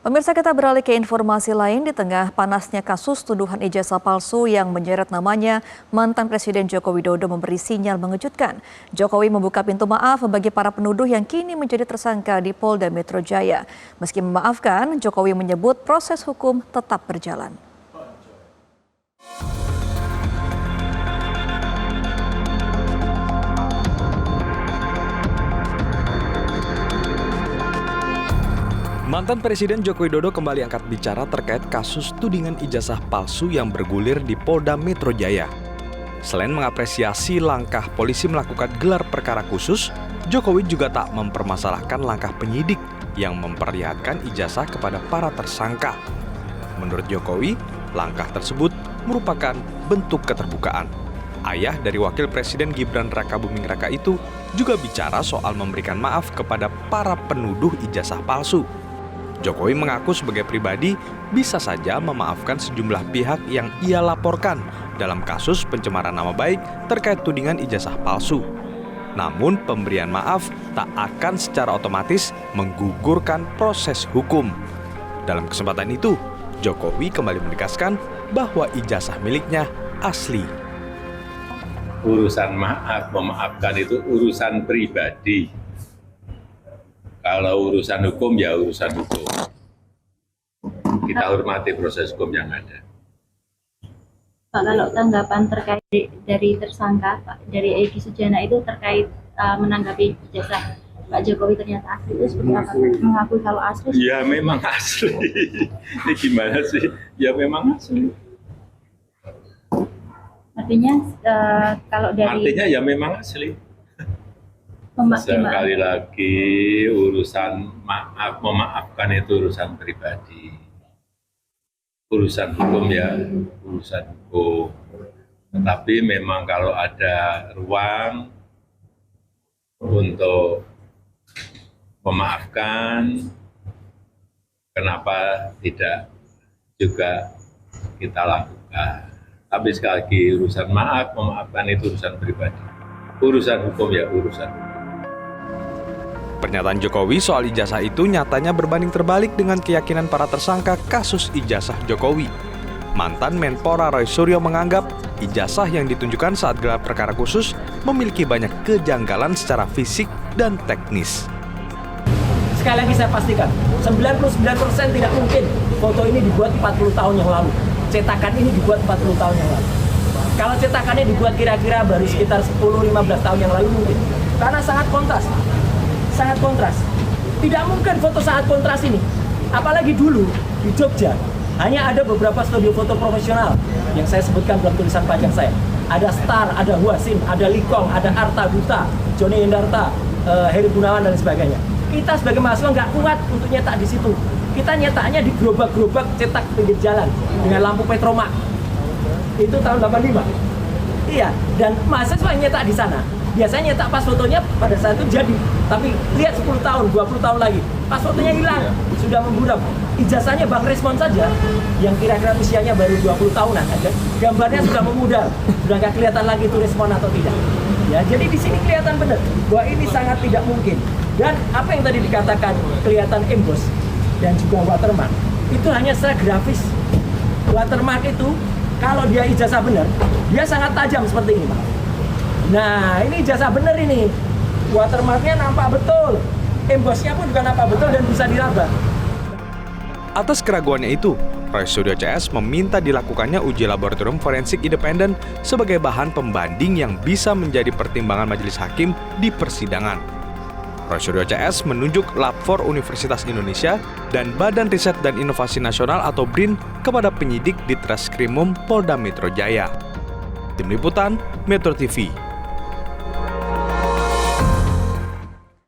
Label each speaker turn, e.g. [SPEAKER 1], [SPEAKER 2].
[SPEAKER 1] Pemirsa, kita beralih ke informasi lain. Di tengah panasnya kasus tuduhan ijazah palsu yang menyeret namanya, mantan Presiden Joko Widodo memberi sinyal mengejutkan. Jokowi membuka pintu maaf bagi para penuduh yang kini menjadi tersangka di Polda Metro Jaya. Meski memaafkan, Jokowi menyebut proses hukum tetap berjalan.
[SPEAKER 2] Mantan Presiden Joko Widodo kembali angkat bicara terkait kasus tudingan ijazah palsu yang bergulir di Polda Metro Jaya. Selain mengapresiasi langkah polisi melakukan gelar perkara khusus, Jokowi juga tak mempermasalahkan langkah penyidik yang memperlihatkan ijazah kepada para tersangka. Menurut Jokowi, langkah tersebut merupakan bentuk keterbukaan. Ayah dari Wakil Presiden Gibran Rakabuming Raka itu juga bicara soal memberikan maaf kepada para penuduh ijazah palsu. Jokowi mengaku sebagai pribadi bisa saja memaafkan sejumlah pihak yang ia laporkan dalam kasus pencemaran nama baik terkait tudingan ijazah palsu. Namun pemberian maaf tak akan secara otomatis menggugurkan proses hukum. Dalam kesempatan itu, Jokowi kembali menegaskan bahwa ijazah miliknya asli.
[SPEAKER 3] Urusan maaf, memaafkan itu urusan pribadi. Kalau urusan hukum, ya urusan hukum. Kita hormati proses hukum yang ada.
[SPEAKER 4] Pak, kalau tanggapan terkait dari tersangka, Pak, dari Egy Sujana itu terkait menanggapi ijazah Pak Jokowi ternyata asli, itu seperti apa? Mengakui kalau asli?
[SPEAKER 3] Ya memang asli. Ini gimana sih? Ya memang asli.
[SPEAKER 4] Artinya kalau dari...
[SPEAKER 3] Artinya ya memang asli. Sekali lagi urusan maaf, memaafkan itu urusan pribadi. Urusan hukum ya, urusan hukum. Tetapi memang kalau ada ruang untuk memaafkan, kenapa tidak juga kita lakukan. Tapi sekali lagi urusan maaf, memaafkan itu urusan pribadi. Urusan hukum ya urusan hukum.
[SPEAKER 2] Pernyataan Jokowi soal ijazah itu nyatanya berbanding terbalik dengan keyakinan para tersangka kasus ijazah Jokowi. Mantan Menpora Roy Suryo menganggap ijazah yang ditunjukkan saat gelar perkara khusus memiliki banyak kejanggalan secara fisik dan teknis.
[SPEAKER 5] Sekali lagi saya pastikan, 99% tidak mungkin foto ini dibuat 40 tahun yang lalu. Cetakan ini dibuat 40 tahun yang lalu. Kalau cetakannya dibuat kira-kira baru sekitar 10-15 tahun yang lalu mungkin. Karena sangat kontras. Sangat kontras. Tidak mungkin foto sangat kontras ini. Apalagi dulu di Jogja hanya ada beberapa studio foto profesional yang saya sebutkan dalam tulisan panjang saya. Ada Star, ada Huasin, ada Likong, ada Arta Duta, Joni Indarta, Heri Gunawan dan sebagainya. Kita sebagai mahasiswa nggak kuat untuk nyetak di situ. Kita nyetaknya di gerobak-gerobak cetak pinggir jalan dengan lampu petromak. Itu tahun 85. Iya, dan mahasiswa yang nyetak di sana biasanya nyetak pas fotonya pada saat itu jadi, tapi lihat 10 tahun, 20 tahun lagi, pas fotonya hilang, sudah memburam. Ijazahnya Bang Respon saja, yang kira-kira usianya baru 20 tahunan, gambarnya sudah memudar, sudah nggak kelihatan lagi itu respon atau tidak. Ya, jadi di sini kelihatan benar bahwa ini sangat tidak mungkin. Dan apa yang tadi dikatakan kelihatan emboss dan juga watermark, itu hanya secara grafis. Watermark itu kalau dia ijazah benar, dia sangat tajam seperti ini, Pak. Nah, ini ijazah benar ini. Watermarknya nampak betul. Embossnya pun juga nampak betul dan bisa diraba.
[SPEAKER 2] Atas keraguannya itu, Roy Suryo CS meminta dilakukannya uji laboratorium forensik independen sebagai bahan pembanding yang bisa menjadi pertimbangan majelis hakim di persidangan. Roy Suryo CS menunjuk Lab4 Universitas Indonesia dan Badan Riset dan Inovasi Nasional atau BRIN kepada penyidik di Treskrimum Polda Metro Jaya. Tim Liputan, Metro TV.